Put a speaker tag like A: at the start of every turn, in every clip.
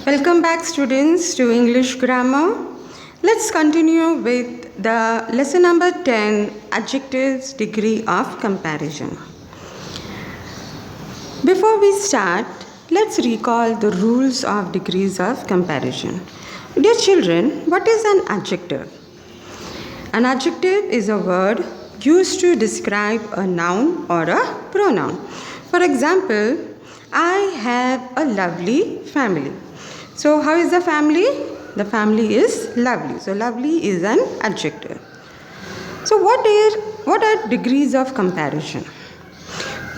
A: Welcome back, students, to English Grammar. Let's continue with the lesson number 10, Adjectives, Degree of Comparison. Before we start, let's recall the rules of degrees of comparison. Dear children, what is an adjective? An adjective is a word used to describe a noun or a pronoun. For example, I have a lovely family. So how is the family? The family is lovely. So lovely is an adjective. So what are degrees of comparison?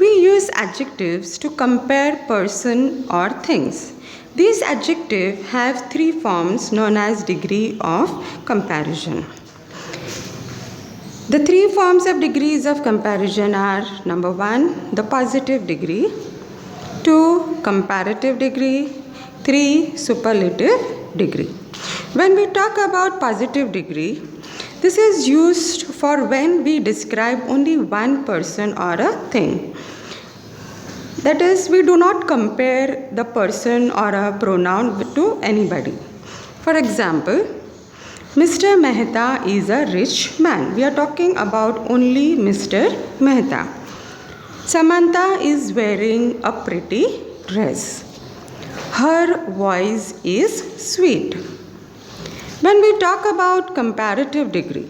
A: We use adjectives to compare person or things. These adjectives have three forms known as degree of comparison. The three forms of degrees of comparison are: number 1, the positive degree; 2, comparative degree; 3, superlative degree. When we talk about positive degree, this is used for when we describe only one person or a thing. That is, we do not compare the person or a pronoun to anybody. For example, Mr. Mehta is a rich man. We are talking about only Mr. Mehta. Samantha is wearing a pretty dress. Her voice is sweet. When we talk about comparative degree,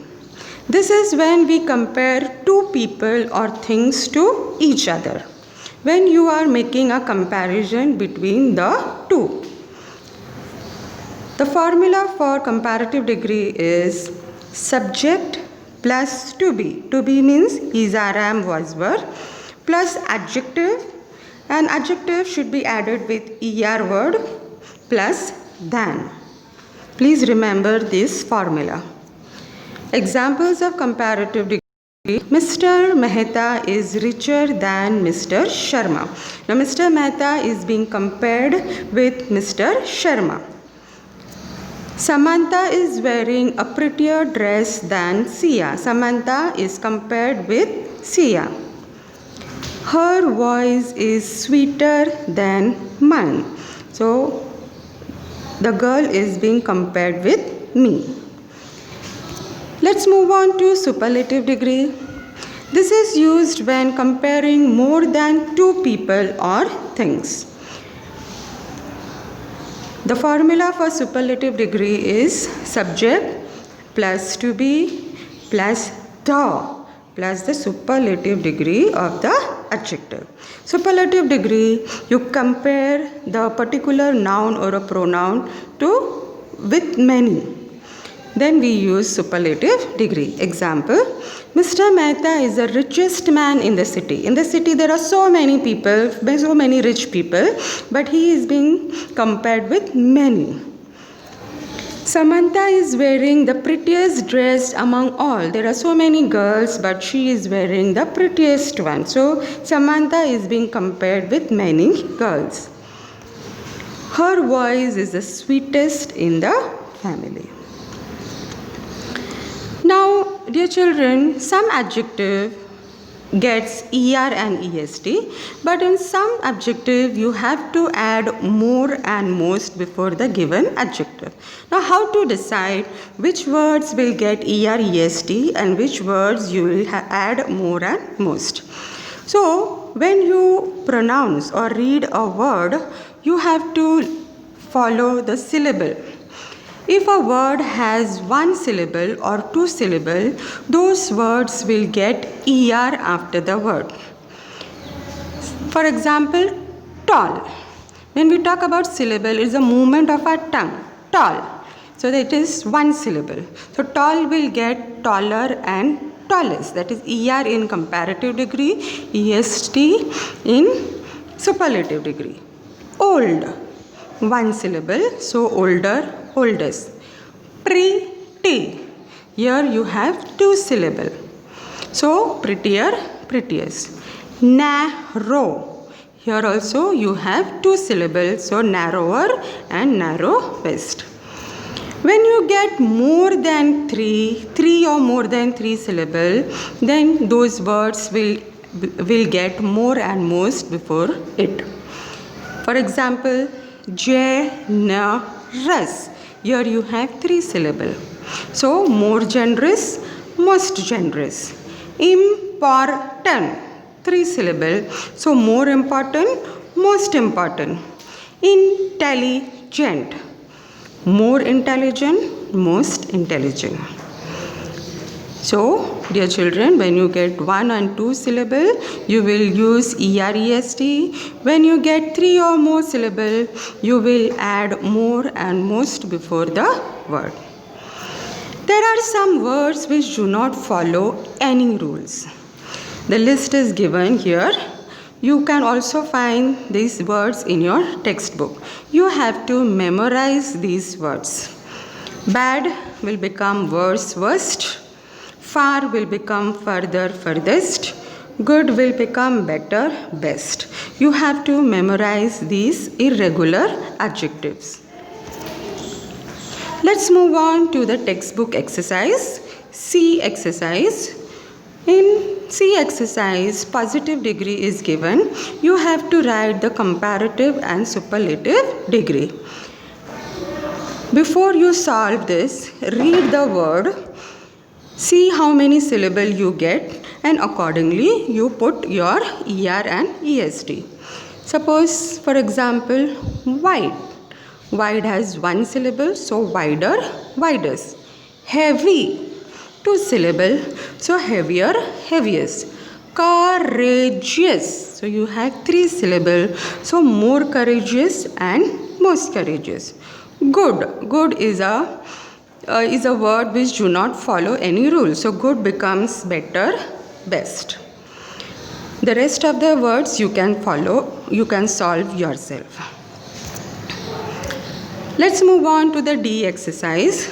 A: this is when we compare two people or things to each other. When you are making a comparison between the two. The formula for comparative degree is subject plus to be. To be means is, are, am, was, were, plus adjective, and adjective should be added with er word plus than. Please remember this formula. Examples of comparative degree: Mr. Mehta is richer than Mr. Sharma. Now Mr. Mehta is being compared with Mr. Sharma. Samantha is wearing a prettier dress than Sia. Samantha is compared with Sia. Her voice is sweeter than mine. So the girl is being compared with me. Let's move on to superlative degree. This is used when comparing more than two people or things. The formula for superlative degree is subject plus to be plus the superlative degree of the adjective. Superlative degree, you compare the particular noun or a pronoun with many. Then we use superlative degree. Example, Mr. Mehta is the richest man in the city. In the city there are so many people, so many rich people, but he is being compared with many. Samantha is wearing the prettiest dress among all. There are so many girls, but she is wearing the prettiest one. So Samantha is being compared with many girls. Her voice is the sweetest in the family. Now, dear children, some adjective gets er and est, but in some adjective you have to add more and most before the given adjective. Now, how to decide which words will get er, est and which words you will add more and most? So, when you pronounce or read a word, you have to follow the syllable. If a word has one syllable or two syllables, those words will get er after the word. For example, tall. When we talk about syllable, it is a movement of our tongue. Tall. So that is one syllable. So tall will get taller and tallest. That is er in comparative degree, est in superlative degree. Old. One syllable, so older, oldest. Pretty. Here you have two syllables. So prettier, prettiest. Narrow. Here also you have two syllables, so narrower and narrowest. When you get more than three or more than three syllables, then those words will get more and most before it. For example, generous. Here you have 3 syllables. So more generous, most generous. Important, 3 syllables. So more important, most important. Intelligent, more intelligent, most intelligent. So, dear children, when you get 1 and 2 syllable, you will use EREST. When you get 3 or more syllable, you will add more and most before the word. There are some words which do not follow any rules. The list is given here. You can also find these words in your textbook. You have to memorize these words. Bad will become worse, worst. Far will become further, furthest. Good will become better, best. You have to memorize these irregular adjectives. Let's move on to the textbook exercise. C exercise. In C exercise, positive degree is given. You have to write the comparative and superlative degree. Before you solve this, read the word. See how many syllables you get and accordingly you put your ER and EST. Suppose for example wide. Wide has 1 syllable, so wider, widest. Heavy, 2 syllable, so heavier, heaviest. Courageous, so you have 3 syllable, so more courageous and most courageous. Good, good is a word which do not follow any rule. So good becomes better, best. The rest of the words you can follow, you can solve yourself. Let's move on to the D exercise.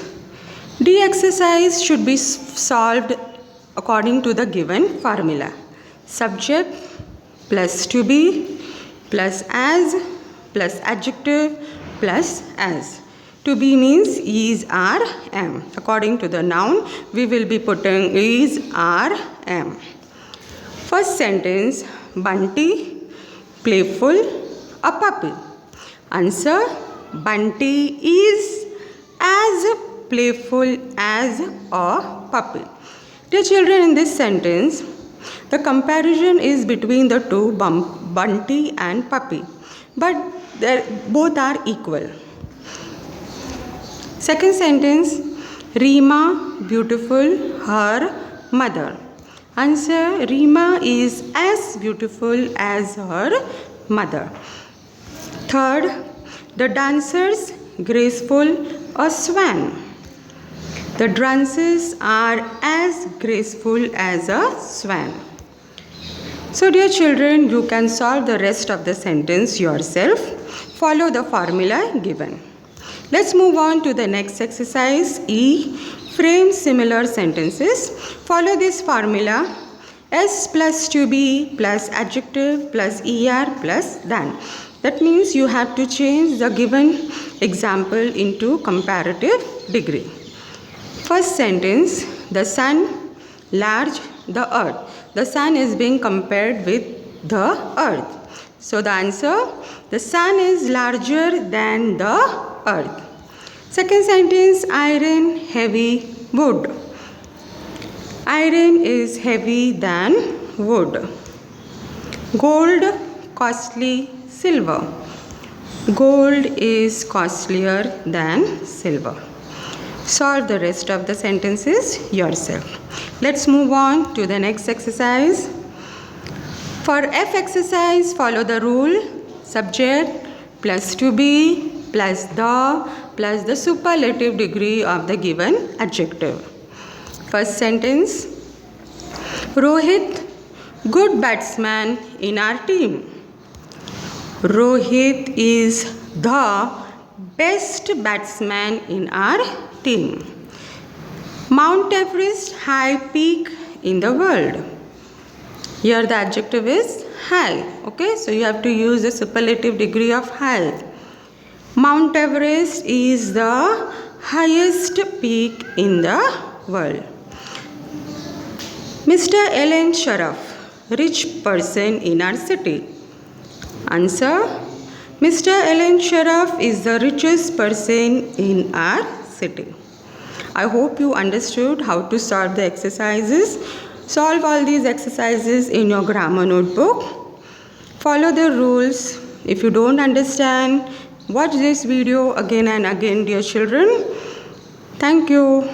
A: D exercise should be solved according to the given formula. Subject plus to be plus as plus adjective plus as. To be means is, are, am. According to the noun, we will be putting is, are, am. First sentence, Bunty, playful, a puppy. Answer, Bunty is as playful as a puppy. Dear children, in this sentence, the comparison is between the two, Bunty and puppy. But both are equal. Second sentence, Rima, beautiful, her mother. Answer, Rima is as beautiful as her mother. Third, the dancers, graceful, a swan. The dancers are as graceful as a swan. So dear children, you can solve the rest of the sentence yourself. Follow the formula given. Let's move on to the next exercise, E. Frame similar sentences. Follow this formula. S plus to be plus adjective plus ER plus than. That means you have to change the given example into comparative degree. First sentence, the sun, large, the earth. The sun is being compared with the earth. So the answer, the sun is larger than the earth. Second sentence, iron, heavy, wood. Iron is heavy than wood. Gold, costly, silver. Gold is costlier than silver. Solve the rest of the sentences yourself. Let's move on to the next exercise. For F exercise, follow the rule. Subject plus to be plus the superlative degree of the given adjective. First sentence, Rohit, good batsman in our team. Rohit is the best batsman in our team. Mount Everest, high peak in the world. Here the adjective is high. Okay, so you have to use the superlative degree of high. Mount Everest is the highest peak in the world. Mr. Ellen Sharaf, rich person in our city. Answer, Mr. Alan Sharaf is the richest person in our city. I hope you understood how to solve the exercises. Solve all these exercises in your grammar notebook. Follow the rules. If you don't understand, watch this video again and again, dear children. Thank you.